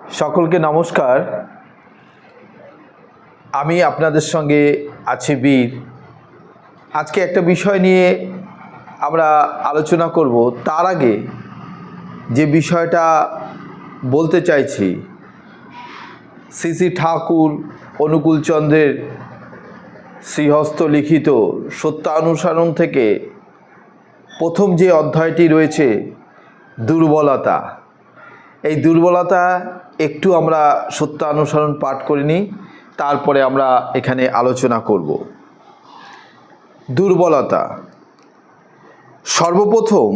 সকলকে নমস্কার। আমি আপনাদের সঙ্গে আছি বীর। আজকে একটা বিষয় নিয়ে আমরা আলোচনা করব। তার আগে যে বিষয়টা বলতে চাইছি, শ্রী শ্রী ঠাকুর অনুকূলচন্দ্রের শ্রীহস্ত লিখিত সত্যানুসরণ থেকে প্রথম যে অধ্যায়টি রয়েছে দুর্বলতা, এই দুর্বলতা একটু আমরা সত্যানুসরণ পাঠ করে নিই, তারপরে আমরা এখানে আলোচনা করব। দুর্বলতা, সর্বপ্রথম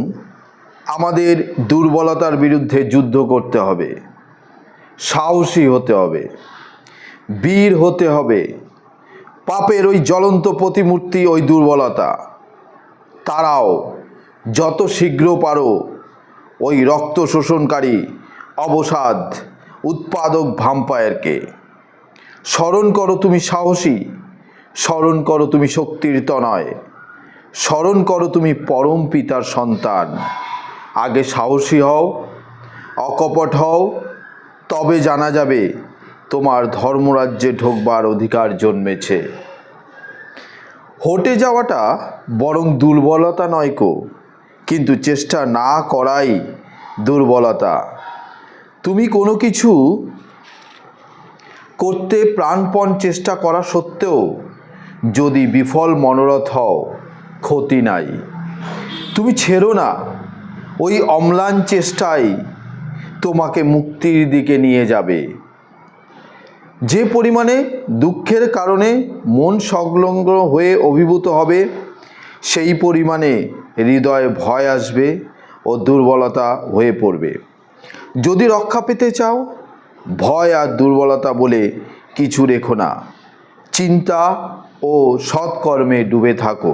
আমাদের দুর্বলতার বিরুদ্ধে যুদ্ধ করতে হবে, সাহসী হতে হবে, বীর হতে হবে। পাপের ওই জ্বলন্ত প্রতিমূর্তি ওই দুর্বলতা, তারাও যত শীঘ্র পারো ওই রক্ত শোষণকারী অবসাদ উৎপাদক ভ্যাম্পায়ারকে। স্মরণ করো তুমি সাহসী, স্মরণ করো তুমি শক্তির তনয়, স্মরণ করো তুমি পরম পিতার সন্তান। আগে সাহসী হও, অকপট হও, তবে জানা যাবে তোমার ধর্মরাজ্যে ঢোকবার অধিকার জন্মেছে। হটে যাওয়াটা বরং দুর্বলতা নয় কো, কিন্তু চেষ্টা না করাই দুর্বলতা। তুমি কোনো কিছু করতে প্রাণপণ চেষ্টা করা সত্ত্বেও যদি বিফল মনোরথ হও, ক্ষতি নাই। তুমি ছেড়ো না, ওই অম্লান চেষ্টাই তোমাকে মুক্তির দিকে নিয়ে যাবে। যে পরিমাণে দুঃখের কারণে মন সংলগ্ন হয়ে অভিভূত হবে, সেই পরিমাণে হৃদয়ে ভয় আসবে ও দুর্বলতা হয়ে পড়বে। যদি রক্ষা পেতে চাও, ভয় আর দুর্বলতা বলে কিছু রেখো না, চিন্তা ও সৎকর্মে ডুবে থাকো।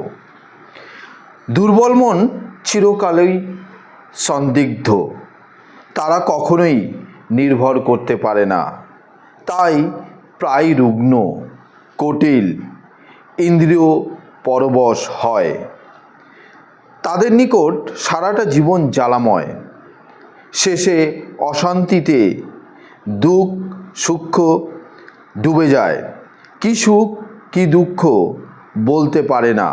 দুর্বল মন চিরকালই সন্দিগ্ধ, তারা কখনোই নির্ভর করতে পারে না, তাই প্রায় রুগ্ন, কটিল, ইন্দ্রিয় পরবশ হয়। তাদের নিকট সারাটা জীবন জ্বালাময়, শেষে অশান্তিতে দুঃখ সুখ ডুবে যায়। কি সুখ কি দুঃখ বলতে পারে না,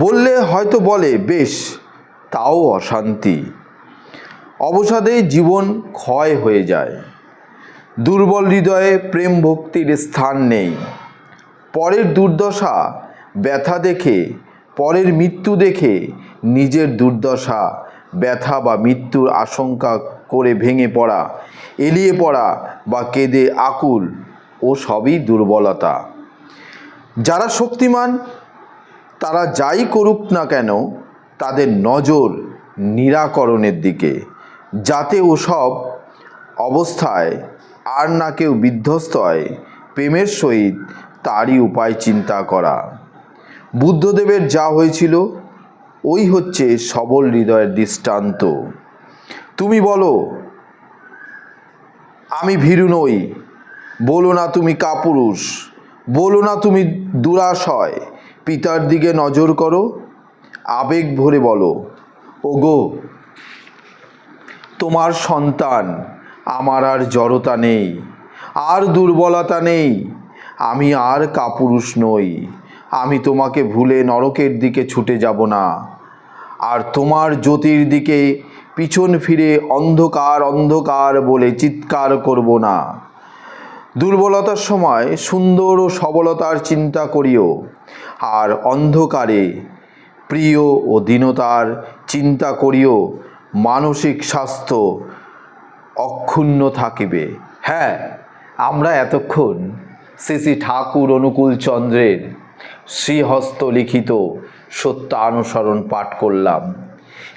বললে হয়তো বলে বেশ, তাও অশান্তি। অবসাদে জীবন ক্ষয় হয়ে যায়। দুর্বল হৃদয়ে প্রেম ভক্তির স্থান নেই। পরের দুর্দশা ব্যথা দেখে, পরের মৃত্যু দেখে নিজের দুর্দশা ব্যথা বা মৃত্যুর আশঙ্কা করে ভেঙে পড়া, এলিয়ে পড়া বা কেঁদে আকুল, ও সবই দুর্বলতা। যারা শক্তিমান তারা যাই করুক না কেন, তাদের নজর নিরাকরণের দিকে, যাতে ওসব অবস্থায় আর না কেউ বিধ্বস্ত হয়। প্রেমের সহিত তারই উপায় চিন্তা করা। বুদ্ধদেবের যা হয়েছিল ওই হচ্ছে সবল হৃদয়ের দৃষ্টান্ত। তুমি বলো আমি ভীরু নই, বলো না তুমি কাপুরুষ, বলো না তুমি দুরাশয়। পিতার দিকে নজর করো, আবেগ ভরে বলো, ওগো তোমার সন্তান, আমার আর জড়তা নেই, আর দুর্বলতা নেই, আমি আর কাপুরুষ নই। আমি তোমাকে ভুলে নরকের দিকে ছুটে যাব না, আর তোমার জ্যোতির দিকে পিছন ফিরে অন্ধকার অন্ধকার বলে চিৎকার করব না। দুর্বলতার সময় সুন্দর ও সবলতার চিন্তা করিও, আর অন্ধকারে প্রিয় ও দীনতার চিন্তা করিও। মানসিক স্বাস্থ্য অক্ষুণ্ণ থাকিবে। হ্যাঁ, আমরা এতক্ষণ শ্রী শ্রী ঠাকুর অনুকূলচন্দ্রের শ্রীহস্ত লিখিত সত্যানুসরণ পাঠ করলাম।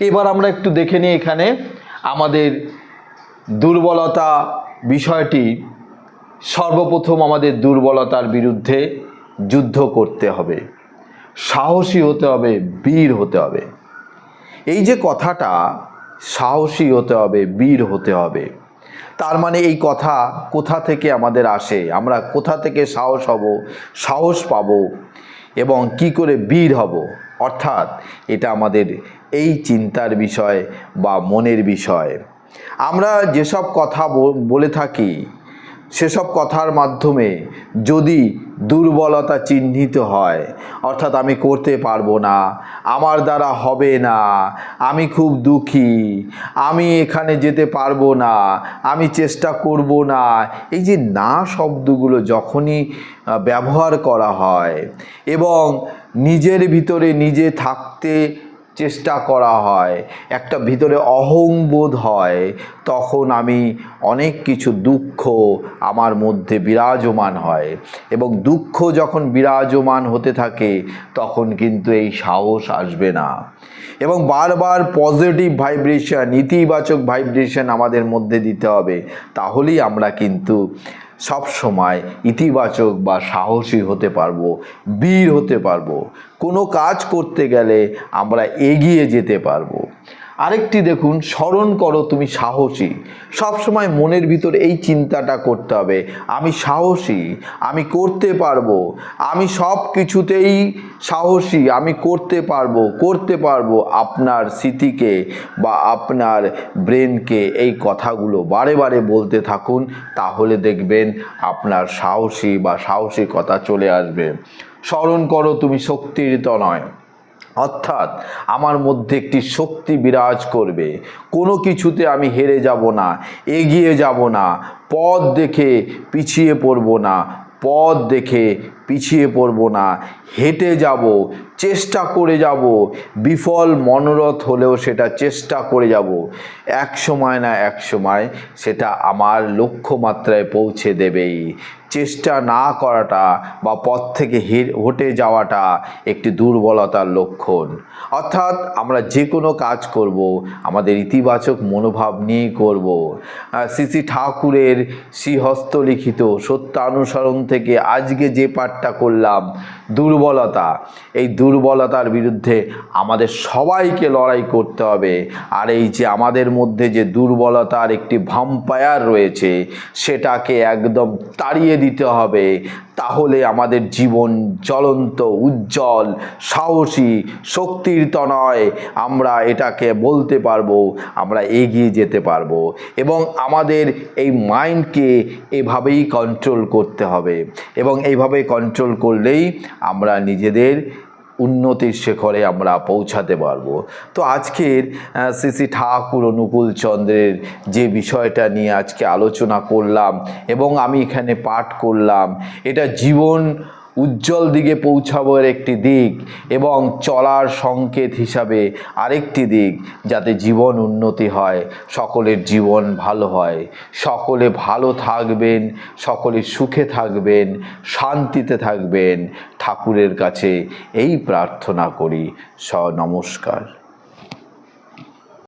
এবার আমরা একটু দেখে নিই এখানে আমাদের দুর্বলতা বিষয়টি। সর্বপ্রথম আমাদের দুর্বলতার বিরুদ্ধে যুদ্ধ করতে হবে, সাহসী হতে হবে, বীর হতে হবে। এই যে কথাটা সাহসী হতে হবে, বীর হতে হবে, তার মানে এই কথা কোথা থেকে আমাদের আসে, আমরা কোথা থেকে সাহস হব, সাহস পাব এবং কি করে বীর হব, অর্থাৎ এটা আমাদের এই চিন্তার বিষয় বা মনের বিষয়। আমরা যেসব কথা বলে থাকি সেসব কথার মাধ্যমে যদি দুর্বলতা চিহ্নিত হয়, অর্থাৎ আমি করতে পারবো না, আমার দ্বারা হবে না, আমি খুব দুঃখী, আমি এখানে যেতে পারবো না, আমি চেষ্টা করব না, এই যে না শব্দগুলো যখনই ব্যবহার করা হয় এবং নিজের ভিতরে নিজে থাকতে চেষ্টা করা হয়, একটা ভিতরে অহংবোধ হয়, তখন আমি অনেক কিছু দুঃখ আমার মধ্যে বিরাজমান হয়। এবং দুঃখ যখন বিরাজমান হতে থাকে তখন কিন্তু এই সাহস আসবে না। এবং বারবার পজিটিভ ভাইব্রেশন, ইতিবাচক ভাইব্রেশন আমাদের মধ্যে দিতে হবে, তাহলেই আমরা কিন্তু সব সময় ইতিবাচক বা সাহসী হতে পারবো, বীর হতে পারবো, কোনো কাজ করতে গেলে আমরা এগিয়ে যেতে পারবো। আরেকটি দেখুন, স্মরণ করো তুমি সাহসী। সবসময় মনের ভিতর এই চিন্তাটা করতে হবে, আমি সাহসী, আমি করতে পারবো, আমি সব কিছুতেই সাহসী, আমি করতে পারবো। আপনার স্মৃতিকে বা আপনার ব্রেনকে এই কথাগুলো বারে বারে বলতে থাকুন, তাহলে দেখবেন আপনার সাহসী বা সাহসিকতা চলে আসবে। স্মরণ করো তুমি শক্তির তনয়, অর্থাৎ আমার মধ্যে একটি শক্তি বিরাজ করবে, কোনো কিছুতে আমি হেরে যাব না, এগিয়ে যাব না, পথ দেখে পিছিয়ে পড়ব না, হেঁটে যাব, চেষ্টা করে যাব, বিফল মনোরথ হলেও সেটা চেষ্টা করে যাব, এক সময় না এক সময় সেটা আমার লক্ষ্যমাত্রায় পৌঁছে দেবেই। চেষ্টা না করাটা বা পথ থেকে হটে যাওয়াটা একটি দুর্বলতার লক্ষণ। অর্থাৎ আমরা যে কোনো কাজ করব আমাদের ইতিবাচক মনোভাব নিয়েই করব। শ্রী ঠাকুরের শ্রীহস্তলিখিত সত্যানুসরণ থেকে আজকে যে পাঠটা করলাম, দুর্বলতা, এই দুর্বলতার বিরুদ্ধে আমাদের সবাইকে লড়াই করতে হবে। আর এই যে আমাদের মধ্যে যে দুর্বলতার একটি ভাম্পায়ার রয়েছে, সেটাকে একদম তাড়িয়ে দিতে হবে, তাহলে আমাদের জীবন জ্বলন্ত, উজ্জ্বল, সাহসী, শক্তির তনয় আমরা এটাকে বলতে পারবো, আমরা এগিয়ে যেতে পারবো। এবং আমাদের এই মাইন্ডকে এভাবেই কন্ট্রোল করতে হবে, এবং এইভাবে কন্ট্রোল করলেই আমরা নিজেদের উন্নতির শিখরে আমরা পৌঁছাতে পারবো। তো আজকের শ্রী ঠাকুর অনুকূল চন্দ্রের যে বিষয়টা নিয়ে আজকে আলোচনা করলাম এবং আমি এখানে পাঠ করলাম, এটা জীবন উজ্জ্বল দিকে পৌঁছাবার একটি দিক এবং চলার সংকেত হিসাবে আরেকটি দিক, যাতে জীবন উন্নতি হয়, সকলের জীবন ভালো হয়, সকলে ভালো থাকবেন, সকলে সুখে থাকবেন, শান্তিতে থাকবেন, ঠাকুরের কাছে এই প্রার্থনা করি। নমস্কার।